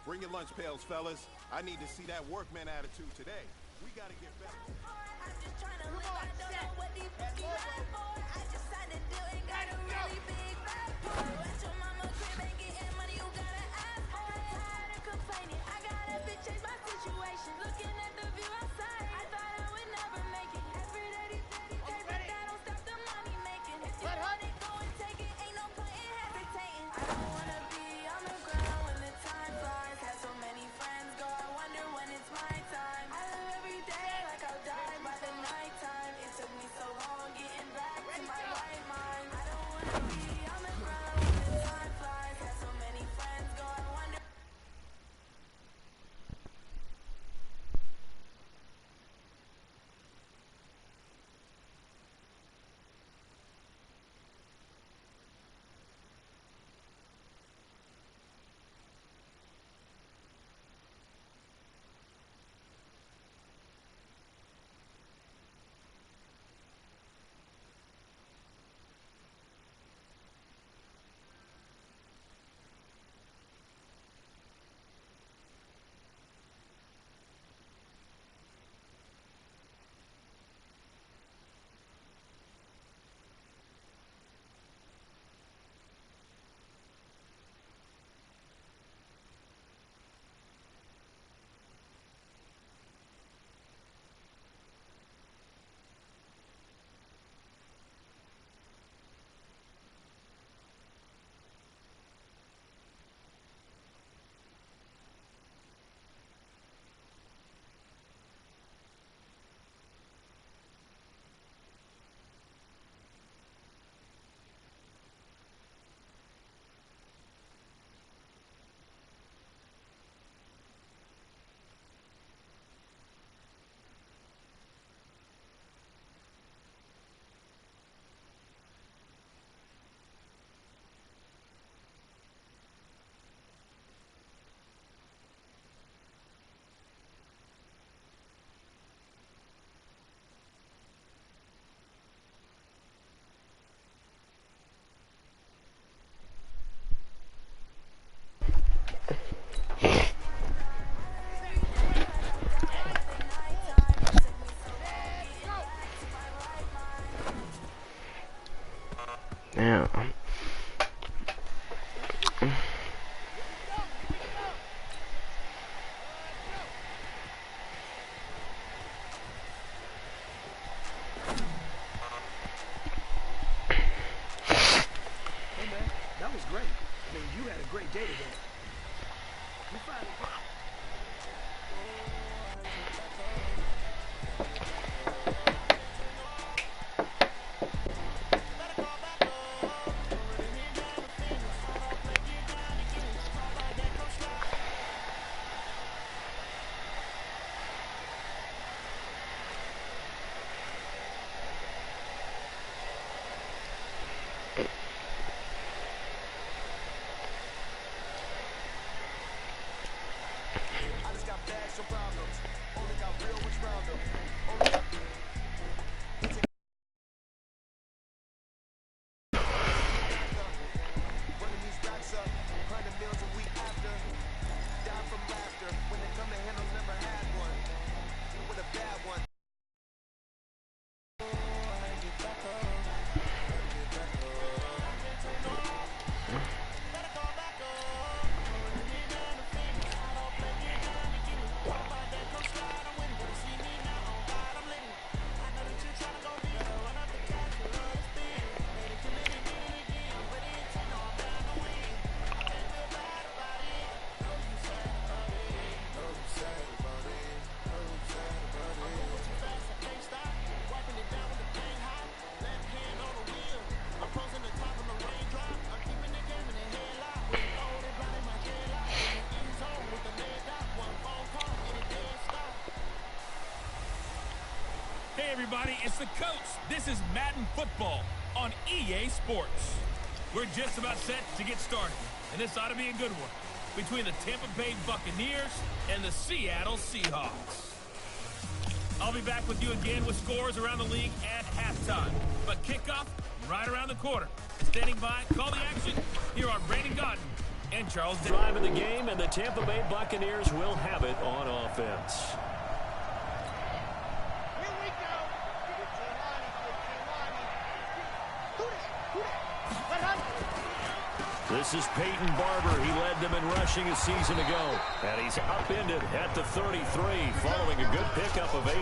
Bring your lunch pails, fellas. I need to see that workman attitude today. We gotta get better. I'm just trying to live. I don't know what these pussy rap for. I just signed a deal and got a really big rap for. At your mama crib ain't getting money, you gotta ask for it. Tired of complaining, I gotta bitch change my situation. Looking at the view outside, I thought I would never make it. Every day these daddies pay, but that don't stop the money making. If you want it, go and take it. Ain't no point in hesitating. I don't wanna be on the ground when the time flies. Had so many friends go, I wonder when it's my time. I live every day like I'll die by the nighttime. It took me so long getting back to my right mind. I don't wanna be on the ground when the Hey everybody, it's the coach. This is Madden football on EA Sports. We're just about set to get started, and this ought to be a good one between the Tampa Bay Buccaneers and the Seattle Seahawks. I'll be back with you again with scores around the league at halftime, but kickoff right around the corner. Standing by, call the action. Here are Brandon Godden and Charles Davis. Drive of the game, and the Tampa Bay Buccaneers will have it on offense. This is Peyton Barber. He led them in rushing a season ago. And he's upended at the 33 following a good pickup of 8.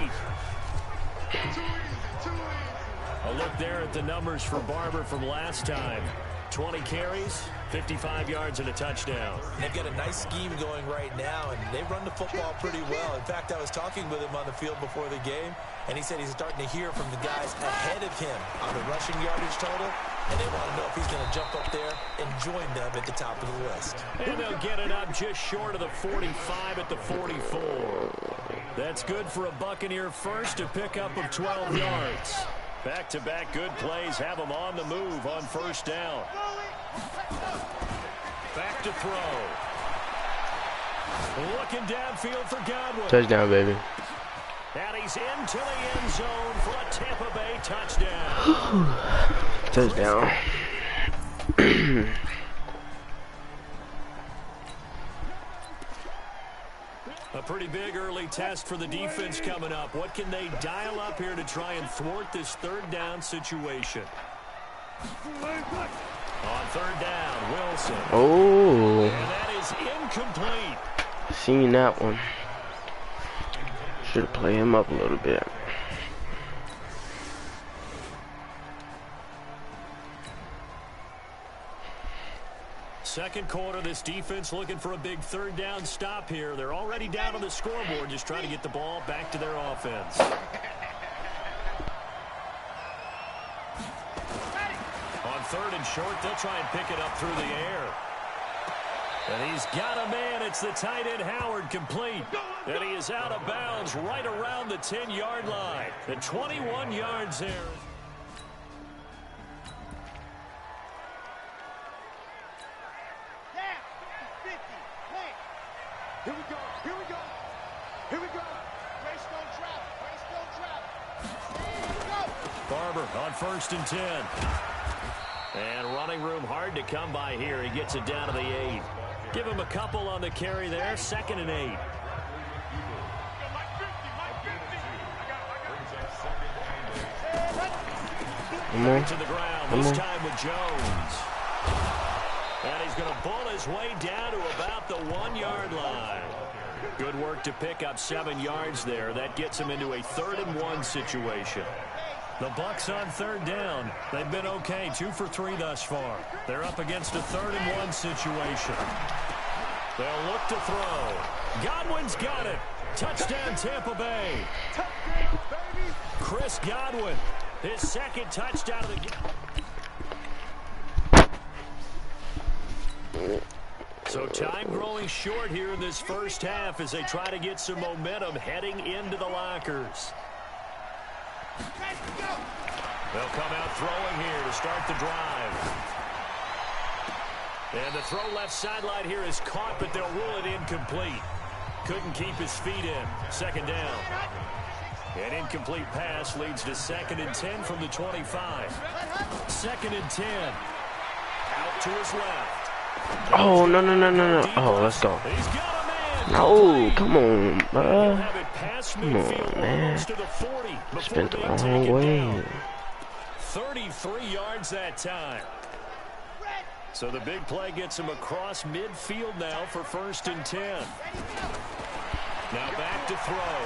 A look there at the numbers for Barber from last time. 20 carries, 55 yards, and a touchdown. They've got a nice scheme going right now, and they run the football pretty well. In fact, I was talking with him on the field before the game, and he said he's starting to hear from the guys ahead of him on the rushing yardage total, and they want to know if he's going to jump up there and join them at the top of the list. And they'll get it up just short of the 45 at the 44. That's good for a Buccaneer first, a pickup of 12 yards. Back-to-back good plays have them on the move on first down. Back to throw. Looking downfield for Godwin. Touchdown, baby. And he's into the end zone for a Tampa Bay touchdown. Touchdown. A pretty big early test for the defense coming up. What can they dial up here to try and thwart this third down situation? On third down, Wilson. Oh. And that is incomplete. Seen that one. Should have played him up a little bit. Second quarter, this defense looking for a big third down stop here. They're already down on the scoreboard, just trying to get the ball back to their offense. On third and short, they'll try and pick it up through the air. And he's got a man. It's the tight end Howard, complete. And he is out of bounds right around the 10-yard line. The 21 yards there. Here we go. Here we go. Here we go. Grace don't trap. Grace don't trap. Go. Barber on first and 10. And running room hard to come by here. He gets it down to the 8. Give him a couple on the carry there. Second and 8. To the ground, this time with Jones. And he's going to bull his way down to about the 1-yard line. Good work to pick up 7 yards there. That gets him into a 3rd and 1 situation. The Bucs on third down. They've been okay, 2 for 3 thus far. They're up against a 3rd-and-1 situation. They'll look to throw. Godwin's got it. Touchdown, Tampa Bay. Chris Godwin, his 2nd touchdown of the game. So time growing short here in this first half as they try to get some momentum heading into the lockers. They'll come out throwing here to start the drive. And the throw left sideline here is caught, but they'll rule it incomplete. Couldn't keep his feet in. 2nd down. An incomplete pass leads to 2nd and 10 from the 25. 2nd and 10. Out to his left. Oh, no. Oh, let's go. No, come on, bro. Come on, man. Spent the wrong way. 33 yards that time. So the big play gets him across midfield now for 1st and 10. Now back to throw.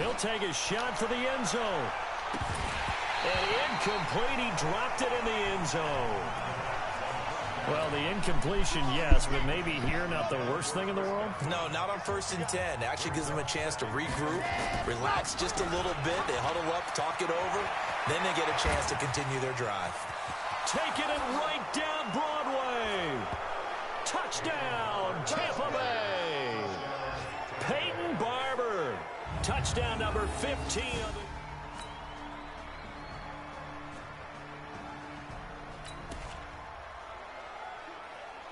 He'll take a shot for the end zone. And incomplete. He dropped it in the end zone. Well, the incompletion, yes, but maybe here not the worst thing in the world? No, not on 1st and 10. It actually gives them a chance to regroup, relax just a little bit. They huddle up, talk it over. Then they get a chance to continue their drive. Taking it right down Broadway. Touchdown, Tampa Bay. Peyton Barber. Touchdown number 15 on the...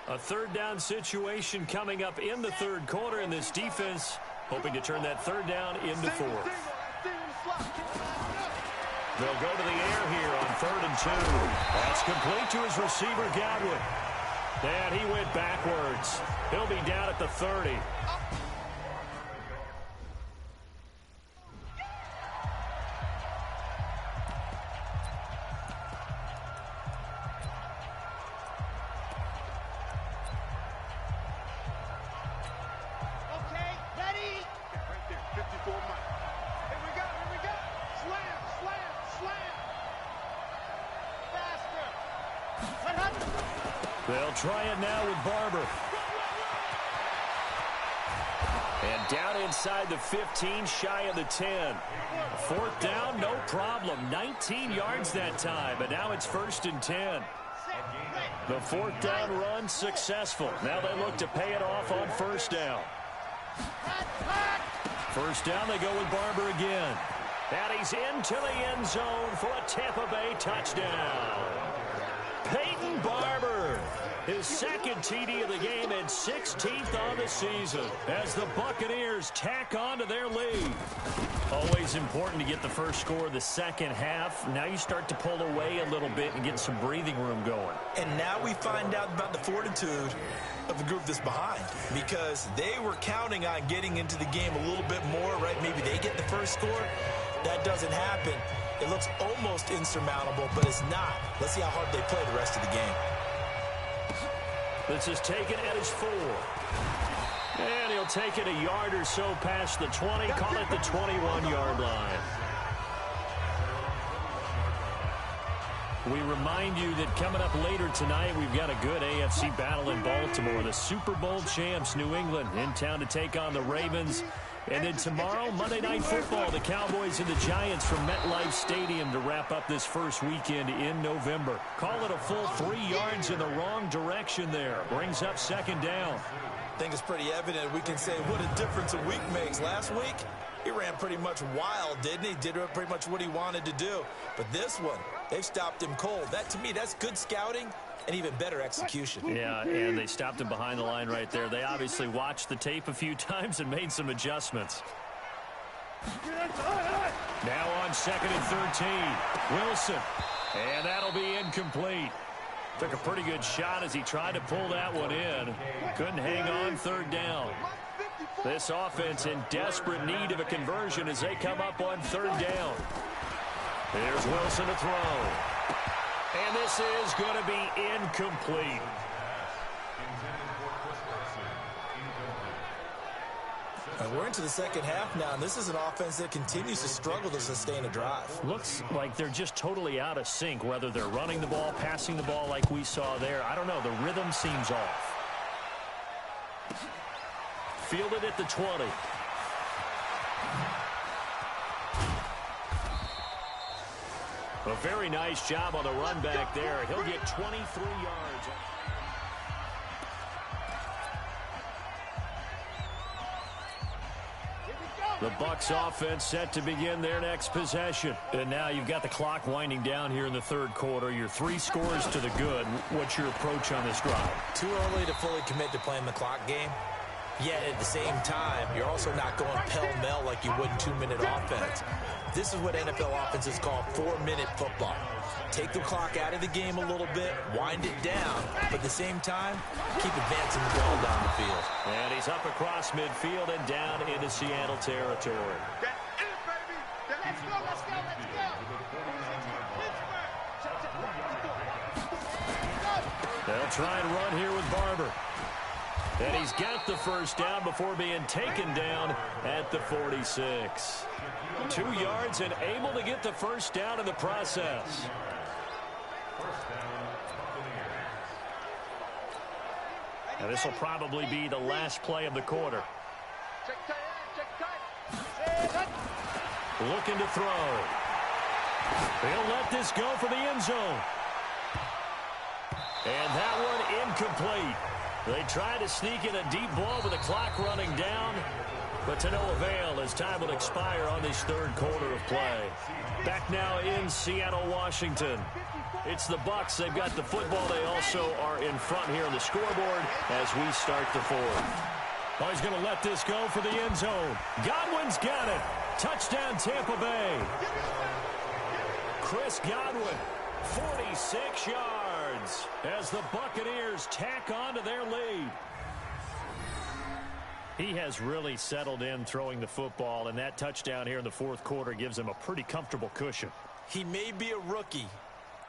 A 3rd down situation coming up in the 3rd quarter, and this defense hoping to turn that 3rd down into 4th. They'll go to the air here on 3rd and 2. That's complete to his receiver, Godwin. And he went backwards. He'll be down at the 30. They'll try it now with Barber. And down inside the 15, shy of the 10. 4th down, no problem. 19 yards that time, but now it's 1st and 10. The 4th down run successful. Now they look to pay it off on 1st down. 1st down, they go with Barber again. And he's into the end zone for a Tampa Bay touchdown. Peyton Barber, his 2nd TD of the game and 16th on the season as the Buccaneers tack on to their lead. Always important to get the first score of the 2nd half. Now you start to pull away a little bit and get some breathing room going. And now we find out about the fortitude of the group that's behind, because they were counting on getting into the game a little bit more, right? Maybe they get the first score. That doesn't happen. It looks almost insurmountable, but it's not. Let's see how hard they play the rest of the game. This is taken at his 4. And he'll take it a yard or so past the 20, call it the 21-yard line. We remind you that coming up later tonight, we've got a good AFC battle in Baltimore. The Super Bowl champs, New England, in town to take on the Ravens. And then tomorrow, Monday Night Football, the Cowboys and the Giants from MetLife Stadium to wrap up this first weekend in November. Call it a full 3 yards in the wrong direction there. Brings up 2nd down. I think it's pretty evident. We can say what a difference a week makes. Last week, he ran pretty much wild, didn't he? Did pretty much what he wanted to do. But this one, they've stopped him cold. That, to me, that's good scouting and even better execution. Yeah, and they stopped him behind the line right there. They obviously watched the tape a few times and made some adjustments. Now on 2nd and 13, Wilson. And that'll be incomplete. Took a pretty good shot as he tried to pull that one in. Couldn't hang on 3rd down. This offense in desperate need of a conversion as they come up on 3rd down. Here's Wilson to throw. And this is going to be incomplete. We're into the second half now, and this is an offense that continues to struggle to sustain a drive. Looks like they're just totally out of sync, whether they're running the ball, passing the ball like we saw there. I don't know. The rhythm seems off. Fielded at the 20. A very nice job on the run back there. He'll get 23 yards. The Bucs offense set to begin their next possession. And now you've got the clock winding down here in the third quarter. Your 3 scores to the good. What's your approach on this drive? Too early to fully commit to playing the clock game. Yet at the same time, you're also not going pell-mell like you would in 2-minute offense. This is what NFL offenses call 4-minute football. Take the clock out of the game a little bit, wind it down, but at the same time, keep advancing the ball down the field. And he's up across midfield and down into Seattle territory. That's it, baby. Let's go, let's go, let's go. They'll try and run here with Barber. And he's got the first down before being taken down at the 46. 2 yards and able to get the first down in the process. Now this will probably be the last play of the quarter. Looking to throw. He'll let this go for the end zone. And that one incomplete. They try to sneak in a deep ball with the clock running down, but to no avail as time will expire on this third quarter of play. Back now in Seattle, Washington. It's the Bucs. They've got the football. They also are in front here on the scoreboard as we start the fourth. Oh, he's going to let this go for the end zone. Godwin's got it. Touchdown, Tampa Bay. Chris Godwin, 46 yards as the Buccaneers tack on to their lead. He has really settled in throwing the football, and that touchdown here in the fourth quarter gives him a pretty comfortable cushion. He may be a rookie,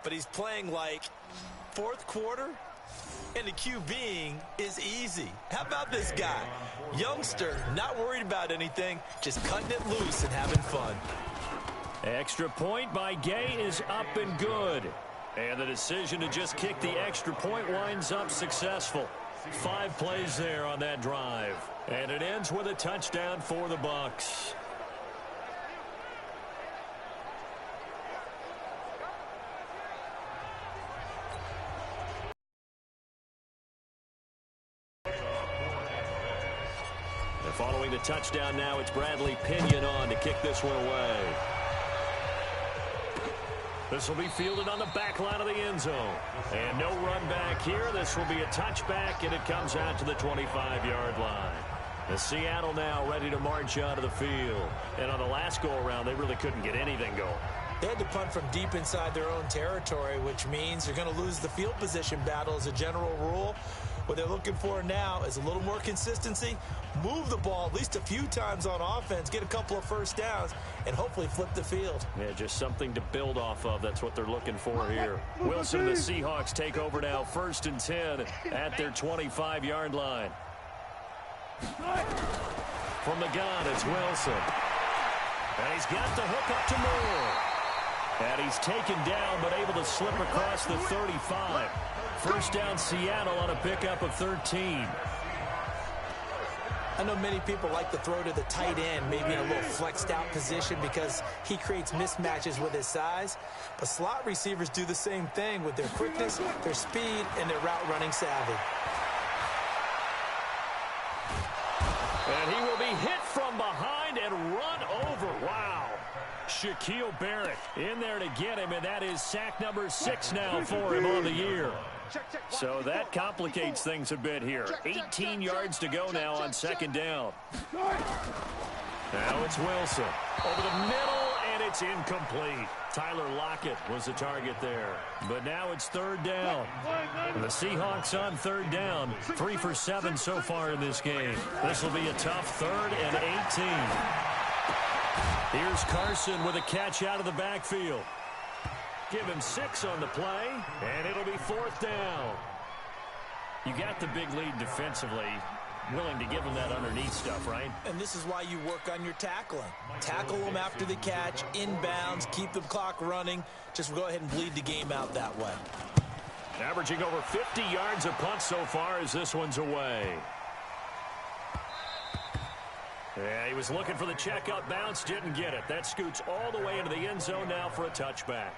but he's playing like fourth quarter, and the QBing is easy. How about this guy? Youngster, not worried about anything, just cutting it loose and having fun. Extra point by Gay is up and good. And the decision to just kick the extra point winds up successful. 5 plays there on that drive. And it ends with a touchdown for the Bucs. And following the touchdown now, it's Bradley Pinion on to kick this one away. This will be fielded on the back line of the end zone. And no run back here. This will be a touchback, and it comes out to the 25-yard line. The Seattle now ready to march out of the field. And on the last go-around, they really couldn't get anything going. They had to punt from deep inside their own territory, which means you're going to lose the field position battle as a general rule. What they're looking for now is a little more consistency, move the ball at least a few times on offense, get a couple of first downs, and hopefully flip the field. Yeah, just something to build off of. That's what they're looking for here. Wilson and the Seahawks take over now, 1st and 10 at their 25-yard line. From the gun, it's Wilson. And he's got the hook up to Moore. And he's taken down, but able to slip across the 35. First down, Seattle on a pickup of 13. I know many people like to throw to the tight end, maybe in a little flexed out position because he creates mismatches with his size. But slot receivers do the same thing with their quickness, their speed, and their route running savvy. And he will be hit from behind and run over. Wow. Shaquille Barrett in there to get him, and that is sack number 6 now for him on the year. So that complicates things a bit here. 18 yards to go now on 2nd down. Now it's Wilson. Over the middle, and it's incomplete. Tyler Lockett was the target there. But now it's 3rd down. And the Seahawks on 3rd down. 3 for 7 so far in this game. This will be a tough 3rd and 18. Here's Carson with a catch out of the backfield. Give him 6 on the play, and it'll be 4th down. You got the big lead defensively. willing to give him that underneath stuff, right? And this is why you work on your tackling. Tackle them after the catch, inbounds, keep the clock running. Just go ahead and bleed the game out that way. Averaging over 50 yards a punt so far as this one's away. Yeah, he was looking for the check-up bounce, didn't get it. That scoots all the way into the end zone now for a touchback.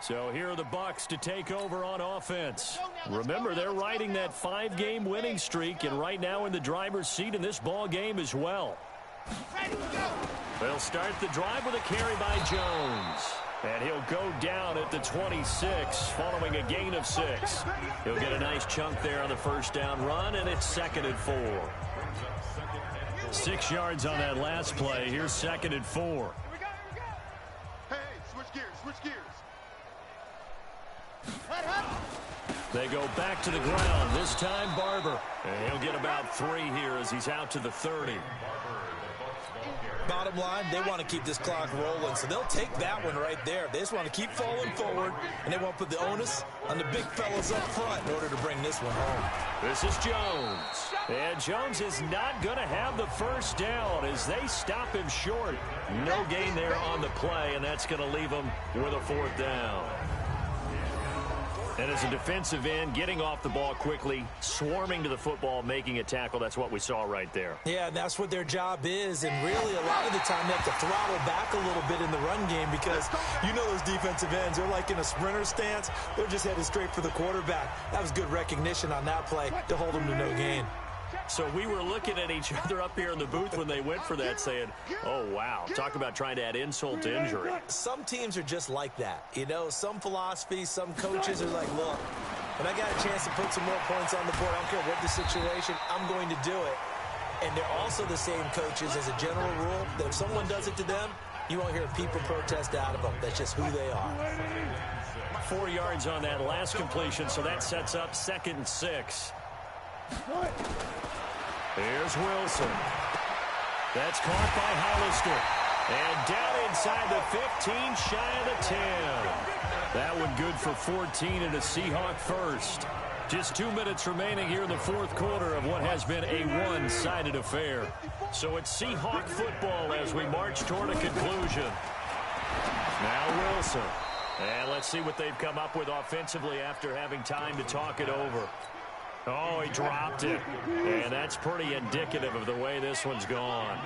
So here are the Bucs to take over on offense. Remember, they're riding that 5-game winning streak, and right now in the driver's seat in this ball game as well. They'll start the drive with a carry by Jones. And he'll go down at the 26 following a gain of 6. He'll get a nice chunk there on the first down run, and it's 2nd and 4. 6 yards on that last play. Here's 2nd and 4. Hey, switch gears. They go back to the ground. This time Barber. And he'll get about 3 here as he's out to the 30. Bottom line, they want to keep this clock rolling, so they'll take that one right there. They just want to keep falling forward, and they want to put the onus on the big fellas up front in order to bring this one home. This is Jones. And Jones is not going to have the first down as they stop him short. No gain there on the play, and that's going to leave him with a 4th down. And as a defensive end, getting off the ball quickly, swarming to the football, making a tackle, that's what we saw right there. Yeah, and that's what their job is, and really a lot of the time they have to throttle back a little bit in the run game because you know those defensive ends, they're like in a sprinter stance. They're just headed straight for the quarterback. That was good recognition on that play to hold them to no gain. So we were looking at each other up here in the booth when they went for that saying, oh, wow, talk about trying to add insult to injury. Some teams are just like that. You know, some philosophies, some coaches are like, look, when I got a chance to put some more points on the board, I don't care what the situation, I'm going to do it. And they're also the same coaches as a general rule that if someone does it to them, you won't hear people protest out of them. That's just who they are. 4 yards on that last completion, so that sets up 2nd and 6. Here's Wilson. That's caught by Hollister. And down inside the 15, shy of the 10. That one good for 14 and a Seahawk first. Just 2 minutes remaining here in the 4th quarter of what has been a one-sided affair. So it's Seahawk football as we march toward a conclusion. Now Wilson. And let's see what they've come up with offensively after having time to talk it over. Oh, he dropped it. And that's pretty indicative of the way this one's gone.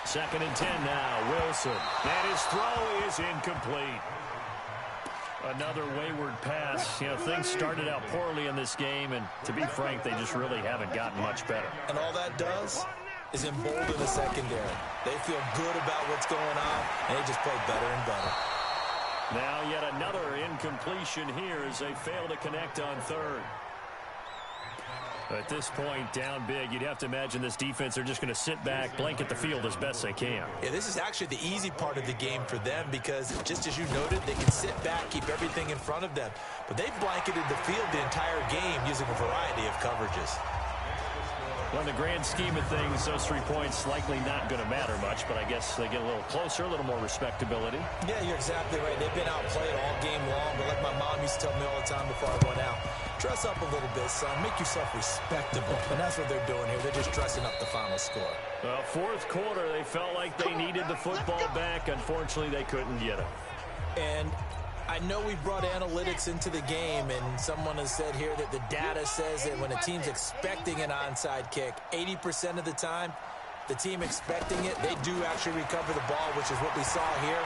2nd and 10 now, Wilson. And his throw is incomplete. Another wayward pass. You know, things started out poorly in this game, and to be frank, they just really haven't gotten much better. And all that does is embolden the secondary. They feel good about what's going on, and they just play better and better. Now yet another incompletion here as they fail to connect on 3rd. At this point, down big, you'd have to imagine this defense, they're just going to sit back, blanket the field as best they can. Yeah, this is actually the easy part of the game for them because, just as you noted, they can sit back, keep everything in front of them. But they've blanketed the field the entire game using a variety of coverages. Well, in the grand scheme of things, those 3 points likely not going to matter much, but I guess they get a little closer, a little more respectability. Yeah, you're exactly right. They've been outplayed all game long, but like my mom used to tell me all the time before I went out, dress up a little bit, son. Make yourself respectable. And that's what they're doing here. They're just dressing up the final score. Well, 4th quarter, they felt like they needed the football back. Unfortunately, they couldn't get it. And I know we brought analytics into the game, and someone has said here that the data says that when a team's expecting an onside kick, 80% of the time, the team expecting it, they do actually recover the ball, which is what we saw here.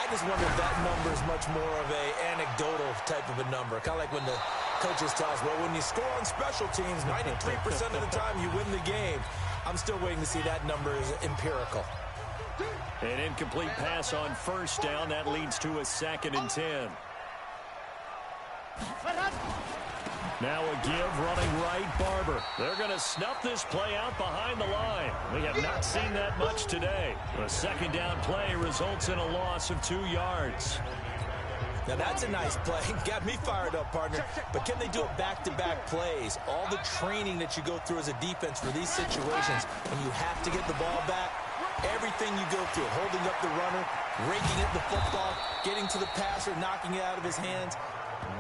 I just wonder if that number is much more of a anecdotal type of a number. Kind of like when the coaches tell us, well, when you score on special teams, 93% of the time you win the game. I'm still waiting to see that number is empirical. An incomplete pass on 1st down. That leads to a 2nd and 10. Now a give, running right, Barber. They're going to snuff this play out behind the line. We have not seen that much today. A 2nd down play results in a loss of 2 yards. Now that's a nice play. Got me fired up, partner. But can they do it back-to-back plays? All the training that you go through as a defense for these situations, when you have to get the ball back, everything you go through, holding up the runner, raking at the football, getting to the passer, knocking it out of his hands,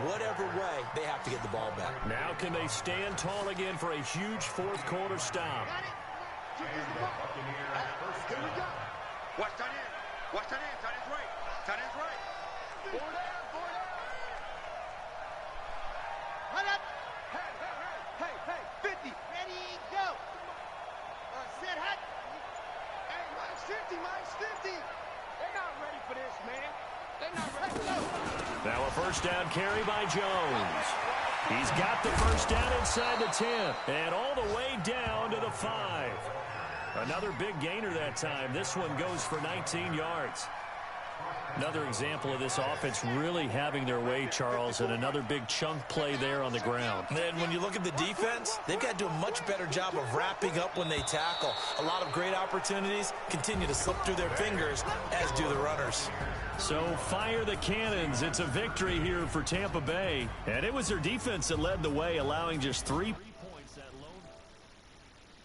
whatever way, they have to get the ball back. Now can they stand tall again for a huge fourth quarter stop? Here we go. Watch tight end. Watch tight end. Tight end's right. Tight end's right. Four down. Hut up. Hey. 50. Ready, go. Set hut. Hey, mine's 50. They're not ready for this, man. They're not ready. Now a first down carry by Jones. He's got the first down inside the 10 and all the way down to the 5. Another big gainer that time. This one goes for 19 yards. Another example of this offense really having their way, Charles, and another big chunk play there on the ground. And when you look at the defense, they've got to do a much better job of wrapping up when they tackle. A lot of great opportunities continue to slip through their fingers, as do the runners. So fire the cannons. It's a victory here for Tampa Bay. And it was their defense that led the way, allowing just 3